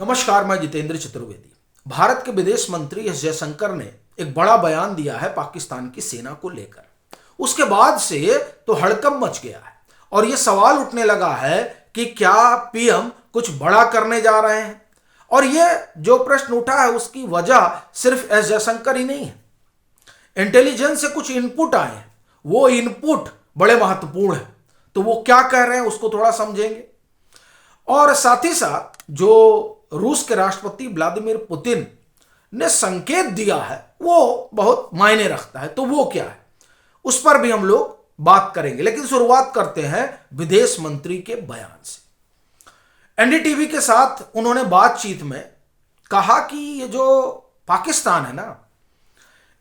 नमस्कार, मैं जितेंद्र चतुर्वेदी। भारत के विदेश मंत्री एस जयशंकर ने एक बड़ा बयान दिया है पाकिस्तान की सेना को लेकर। उसके बाद से तो हड़कंप मच गया है और यह सवाल उठने लगा है कि क्या पीएम कुछ बड़ा करने जा रहे हैं। और यह जो प्रश्न उठा है उसकी वजह सिर्फ एस जयशंकर ही नहीं है। इंटेलिजेंस से कुछ इनपुट आए हैं, वो इनपुट बड़े महत्वपूर्ण है। तो वो क्या कह रहे हैं उसको थोड़ा समझेंगे। और साथ ही साथ जो रूस के राष्ट्रपति व्लादिमीर पुतिन ने संकेत दिया है वो बहुत मायने रखता है। तो वो क्या है उस पर भी हम लोग बात करेंगे, लेकिन शुरुआत करते हैं विदेश मंत्री के बयान से। एनडीटीवी के साथ उन्होंने बातचीत में कहा कि ये जो पाकिस्तान है ना,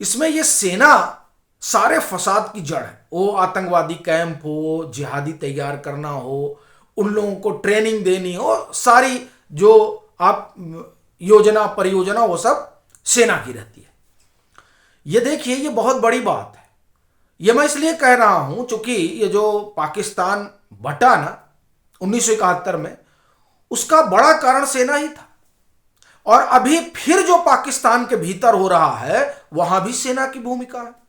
इसमें ये सेना सारे फसाद की जड़ है। वो आतंकवादी कैंप हो, जिहादी तैयार करना हो, उन लोगों को ट्रेनिंग देनी हो, सारी जो आप योजना परियोजना वो सब सेना की रहती है। ये देखिए, ये बहुत बड़ी बात है। ये मैं इसलिए कह रहा हूं क्योंकि ये जो पाकिस्तान बटा ना 1971 में, उसका बड़ा कारण सेना ही था। और अभी फिर जो पाकिस्तान के भीतर हो रहा है वहां भी सेना की भूमिका है।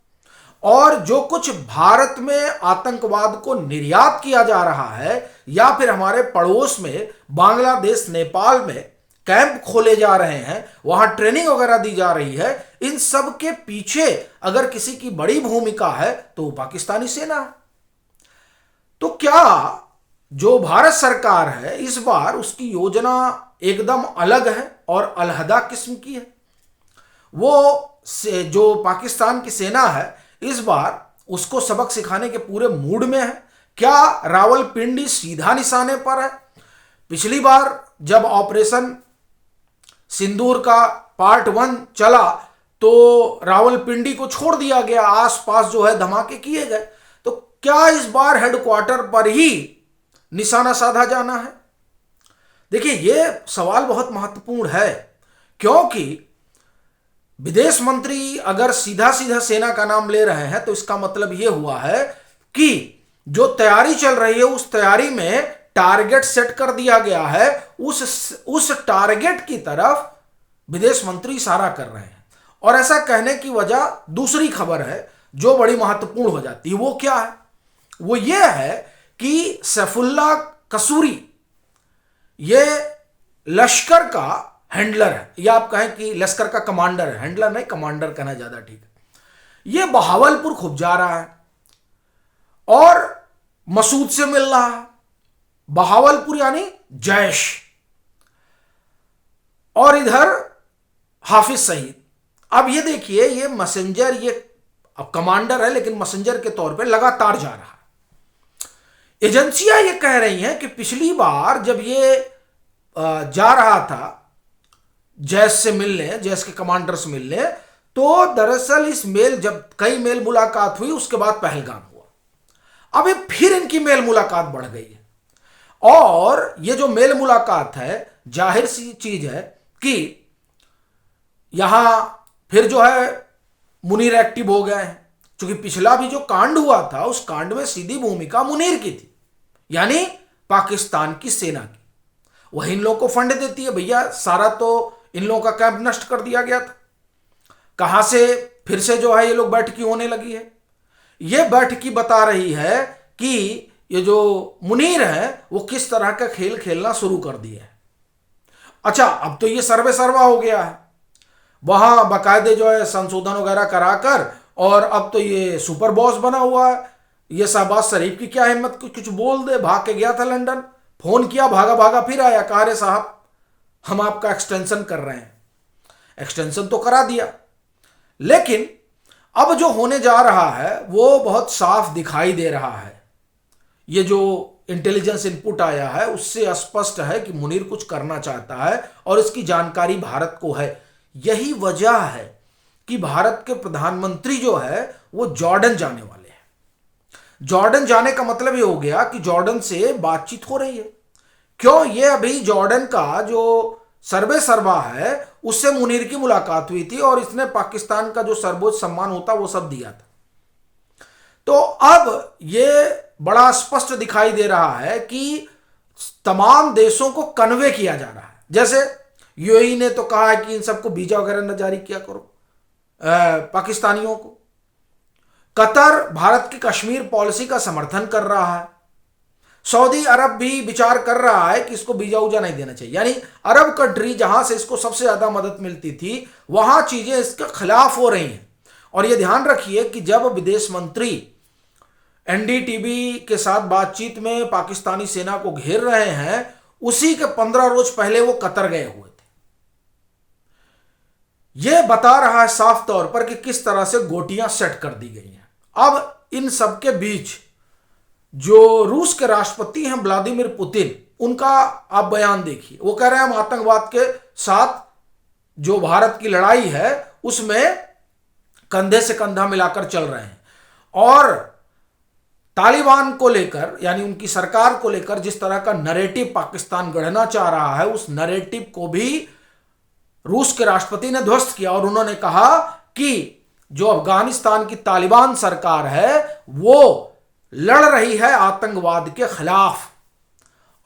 और जो कुछ भारत में आतंकवाद को निर्यात किया जा रहा है या फिर हमारे पड़ोस में बांग्लादेश नेपाल में कैंप खोले जा रहे हैं, वहां ट्रेनिंग वगैरह दी जा रही है, इन सब के पीछे अगर किसी की बड़ी भूमिका है तो वो पाकिस्तानी सेना है। तो क्या जो भारत सरकार है इस बार उसकी योजना एकदम अलग है और अलहदा किस्म की है। वो जो पाकिस्तान की सेना है इस बार उसको सबक सिखाने के पूरे मूड में है। क्या रावलपिंडी सीधा निशाने पर है? पिछली बार जब ऑपरेशन सिंदूर का पार्ट 1 चला तो रावलपिंडी को छोड़ दिया गया, आसपास जो है धमाके किए गए। तो क्या इस बार हेडक्वार्टर पर ही निशाना साधा जाना है? देखिए, यह सवाल बहुत महत्वपूर्ण है, क्योंकि विदेश मंत्री अगर सीधा सीधा सेना का नाम ले रहे हैं तो इसका मतलब यह हुआ है कि जो तैयारी चल रही है उस तैयारी में टारगेट सेट कर दिया गया है। उस टारगेट की तरफ विदेश मंत्री इशारा कर रहे हैं। और ऐसा कहने की वजह दूसरी खबर है जो बड़ी महत्वपूर्ण हो जाती है। वो क्या है? वो ये है कि सैफुल्लाह कसूरी ये लश्कर का हैंडलर है, या आप कहें कि लश्कर का कमांडर है। हैंडलर नहीं, कमांडर कहना ज्यादा ठीक है। ये बहावलपुर खूब जा रहा है और मसूद से मिल रहा है। बहावलपुर यानी जैश, और इधर हाफिज सईद। अब ये देखिए, ये मैसेंजर, ये अब कमांडर है लेकिन मैसेंजर के तौर पे लगातार जा रहा है। एजेंसियां ये कह रही हैं कि पिछली बार जब ये जा रहा था जैश से मिलने, जैश के कमांडर से मिलने, तो दरअसल इस मेल, जब कई मेल मुलाकात हुई उसके बाद पहलगाम हुआ। अब फिर इनकी मेल मुलाकात बढ़ गई है। और ये जो मेल मुलाकात है, जाहिर सी चीज है कि यहां फिर जो है मुनीर एक्टिव हो गए हैं, क्योंकि पिछला भी जो कांड हुआ था उस कांड में सीधी भूमिका मुनीर की थी, यानी पाकिस्तान की सेना की। वही इन लोगों को फंड देती है। भैया, सारा तो इन लोगों का कैंप नष्ट कर दिया गया था। कहां से फिर से जो है ये लोग बैठकी होने लगी है? ये बैठकी बता रही है कि ये जो मुनीर है वो किस तरह का खेल खेलना शुरू कर दिया है। अच्छा, अब तो ये सर्वे सर्वा हो गया है, वहां बाकायदे जो है संशोधन वगैरह कराकर, और अब तो ये सुपर बॉस बना हुआ है। ये शहबाज शरीफ की क्या हिम्मत, कुछ बोल दे। भाग के गया था लंदन, फोन किया, भागा भागा फिर आया, कहा रे साहब हम आपका एक्सटेंशन कर रहे हैं। एक्सटेंशन तो करा दिया, लेकिन अब जो होने जा रहा है वो बहुत साफ दिखाई दे रहा है। ये जो इंटेलिजेंस इनपुट आया है उससे स्पष्ट है कि मुनीर कुछ करना चाहता है और इसकी जानकारी भारत को है। यही वजह है कि भारत के प्रधानमंत्री जो है वो जॉर्डन जाने वाले हैं। जॉर्डन जाने का मतलब ये हो गया कि जॉर्डन से बातचीत हो रही है। क्यों? ये अभी जॉर्डन का जो सर्वे सर्वा है उससे मुनीर की मुलाकात हुई थी और इसने पाकिस्तान का जो सर्वोच्च सम्मान होता वो सब दिया था। तो अब ये बड़ा स्पष्ट दिखाई दे रहा है कि तमाम देशों को कन्वे किया जा रहा है। जैसे यूएई ने तो कहा है कि इन सबको वीजा वगैरह न जारी किया करो पाकिस्तानियों को। कतर भारत की कश्मीर पॉलिसी का समर्थन कर रहा है। सऊदी अरब भी विचार कर रहा है कि इसको वीजा उजा नहीं देना चाहिए। यानी अरब कंट्री जहां से इसको सबसे ज्यादा मदद मिलती थी वहां चीजें इसके खिलाफ हो रही हैं। और यह ध्यान रखिए कि जब विदेश मंत्री एनडीटीवी के साथ बातचीत में पाकिस्तानी सेना को घेर रहे हैं, उसी के 15 रोज पहले वो कतर गए हुए थे। यह बता रहा है साफ तौर पर कि किस तरह से गोटियां सेट कर दी गई हैं। अब इन सबके बीच जो रूस के राष्ट्रपति हैं व्लादिमीर पुतिन, उनका आप बयान देखिए। वो कह रहे हैं हम आतंकवाद के साथ जो भारत की लड़ाई है उसमें कंधे से कंधा मिलाकर चल रहे हैं। और तालिबान को लेकर, यानी उनकी सरकार को लेकर जिस तरह का नैरेटिव पाकिस्तान गढ़ना चाह रहा है, उस नैरेटिव को भी रूस के राष्ट्रपति ने ध्वस्त किया। और उन्होंने कहा कि जो अफगानिस्तान की तालिबान सरकार है वो लड़ रही है आतंकवाद के खिलाफ।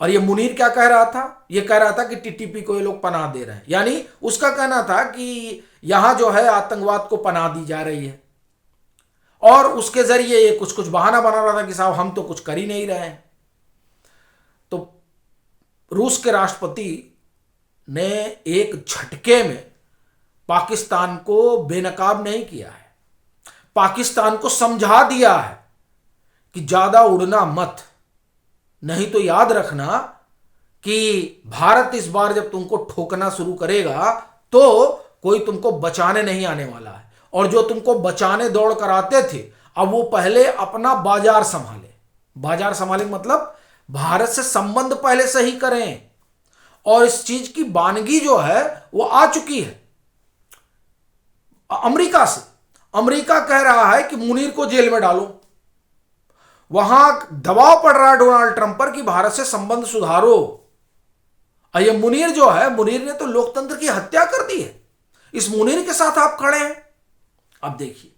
और ये मुनीर क्या कह रहा था? ये कह रहा था कि टीटीपी को ये लोग पनाह दे रहे हैं। यानी उसका कहना था कि यहां जो है आतंकवाद को पनाह दी जा रही है, और उसके जरिए ये कुछ कुछ बहाना बना रहा था कि साहब हम तो कुछ कर ही नहीं रहे हैं। तो रूस के राष्ट्रपति ने एक झटके में पाकिस्तान को बेनकाब नहीं किया है, पाकिस्तान को समझा दिया है कि ज्यादा उड़ना मत, नहीं तो याद रखना कि भारत इस बार जब तुमको ठोकना शुरू करेगा तो कोई तुमको बचाने नहीं आने वाला है। और जो तुमको बचाने दौड़ कर आते थे, अब वो पहले अपना बाजार संभाले। बाजार संभाले मतलब भारत से संबंध पहले सही करें। और इस चीज की वानगी जो है वो आ चुकी है अमेरिका से। अमेरिका कह रहा है कि मुनीर को जेल में डालो। वहां दबाव पड़ रहा है डोनाल्ड ट्रंप पर कि भारत से संबंध सुधारो। और ये मुनीर जो है, मुनीर ने तो लोकतंत्र की हत्या कर दी है। इस मुनीर के साथ आप खड़े हैं। अब देखिए,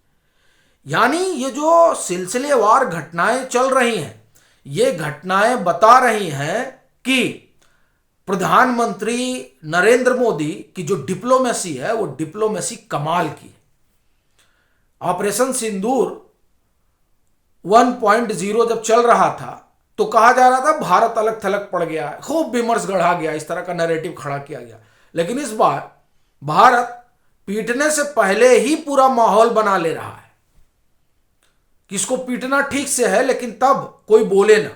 यानी ये जो सिलसिलेवार घटनाएं चल रही हैं, ये घटनाएं बता रही हैं कि प्रधानमंत्री नरेंद्र मोदी की जो डिप्लोमेसी है वो डिप्लोमेसी कमाल की है। ऑपरेशन सिंदूर 1.0 जब चल रहा था तो कहा जा रहा था भारत अलग थलग पड़ गया है, खूब विमर्श गढ़ा गया, इस तरह का नैरेटिव खड़ा किया गया। लेकिन इस बार भारत पीटने से पहले ही पूरा माहौल बना ले रहा है कि इसको पीटना ठीक से है, लेकिन तब कोई बोले ना,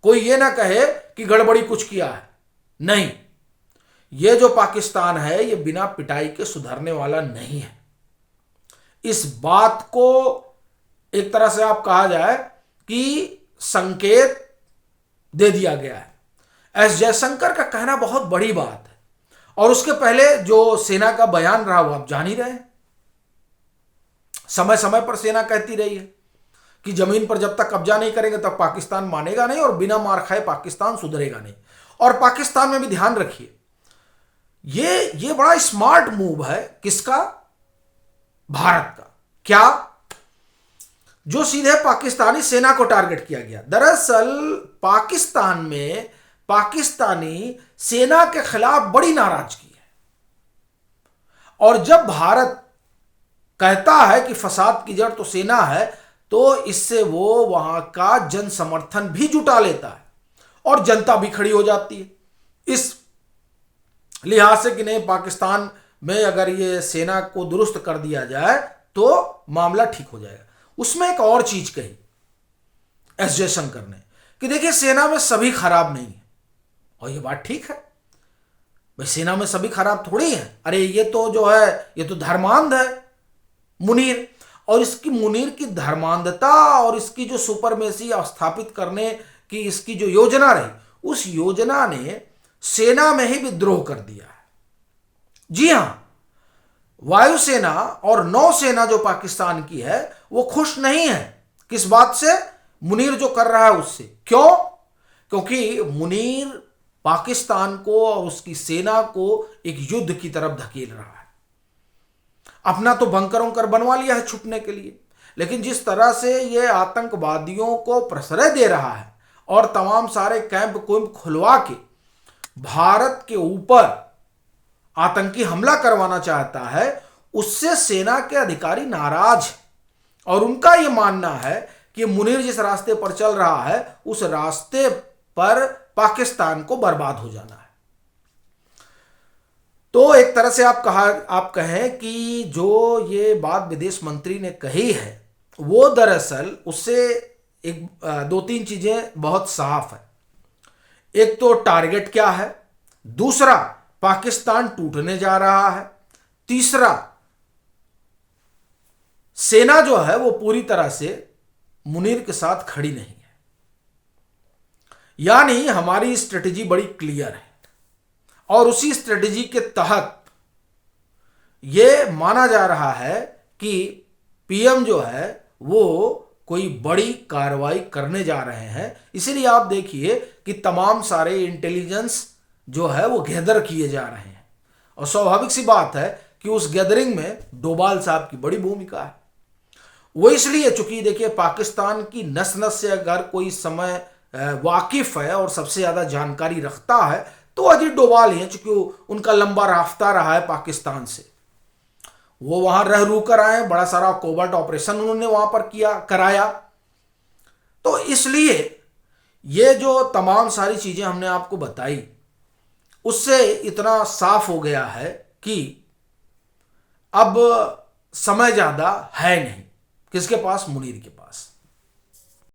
कोई ये ना कहे कि गड़बड़ी कुछ किया है। नहीं, ये जो पाकिस्तान है ये बिना पिटाई के सुधरने वाला नहीं है। इस बात को एक तरह से आप कहा जाए कि संकेत दे दिया गया है। एस जयशंकर का कहना बहुत बड़ी बात है। और उसके पहले जो सेना का बयान रहा वो आप जान ही रहे हैं। समय समय पर सेना कहती रही है कि जमीन पर जब तक कब्जा नहीं करेंगे तब पाकिस्तान मानेगा नहीं, और बिना मार खाए पाकिस्तान सुधरेगा नहीं। और पाकिस्तान में भी ध्यान रखिए, ये बड़ा स्मार्ट मूव है। किसका? भारत का। क्या? जो सीधे पाकिस्तानी सेना को टारगेट किया गया। दरअसल पाकिस्तान में पाकिस्तानी सेना के खिलाफ बड़ी नाराजगी है। और जब भारत कहता है कि फसाद की जड़ तो सेना है, तो इससे वो वहां का जन समर्थन भी जुटा लेता है और जनता भी खड़ी हो जाती है इस लिहाज से कि नहीं, पाकिस्तान में अगर ये सेना को दुरुस्त कर दिया जाए तो मामला ठीक हो जाएगा। उसमें एक और चीज कही एस जयशंकर ने कि देखिए सेना में सभी खराब नहीं है। और ये बात ठीक है भाई, सेना में सभी खराब थोड़ी है। अरे ये तो जो है ये तो धर्मांध है मुनीर, और इसकी मुनीर की धर्मांधता और इसकी जो सुपरमेसी स्थापित करने की इसकी जो योजना रही, उस योजना ने सेना में ही विद्रोह कर दिया है। जी हां, वायुसेना और नौसेना जो पाकिस्तान की है वो खुश नहीं है। किस बात से? मुनीर जो कर रहा है उससे। क्यों? क्योंकि मुनीर पाकिस्तान को और उसकी सेना को एक युद्ध की तरफ धकेल रहा है। अपना तो बंकर वंकर बनवा लिया है छुपने के लिए, लेकिन जिस तरह से ये आतंकवादियों को प्रश्रय दे रहा है और तमाम सारे कैंप खुलवा के भारत के ऊपर आतंकी हमला करवाना चाहता है, उससे सेना के अधिकारी नाराज हैं और उनका यह मानना है कि मुनीर जिस रास्ते पर चल रहा है उस रास्ते पर पाकिस्तान को बर्बाद हो जाना है। तो एक तरह से आप कहें कि जो ये बात विदेश मंत्री ने कही है वो दरअसल उससे एक दो तीन चीजें बहुत साफ है। एक तो टारगेट क्या है, दूसरा पाकिस्तान टूटने जा रहा है, तीसरा सेना जो है वो पूरी तरह से मुनीर के साथ खड़ी नहीं है। यानी हमारी स्ट्रेटेजी बड़ी क्लियर है और उसी स्ट्रेटेजी के तहत यह माना जा रहा है कि पीएम जो है वो कोई बड़ी कार्रवाई करने जा रहे हैं। इसीलिए आप देखिए कि तमाम सारे इंटेलिजेंस जो है वो गैदर किए जा रहे हैं और स्वाभाविक सी बात है कि उस गैदरिंग में डोभाल साहब की बड़ी भूमिका है। वो इसलिए, चूंकि देखिए पाकिस्तान की नस नस से अगर कोई समय वाकिफ है और सबसे ज्यादा जानकारी रखता है तो अजीत डोभाल ही है, चूंकि उनका लंबा राफ्ता रहा है पाकिस्तान से। वो वहां रह रू कर आए, बड़ा सारा कोवर्ट ऑपरेशन उन्होंने वहां पर कराया। तो इसलिए ये जो तमाम सारी चीजें हमने आपको बताई उससे इतना साफ हो गया है कि अब समय ज्यादा है नहीं। किसके पास? मुनीर के पास।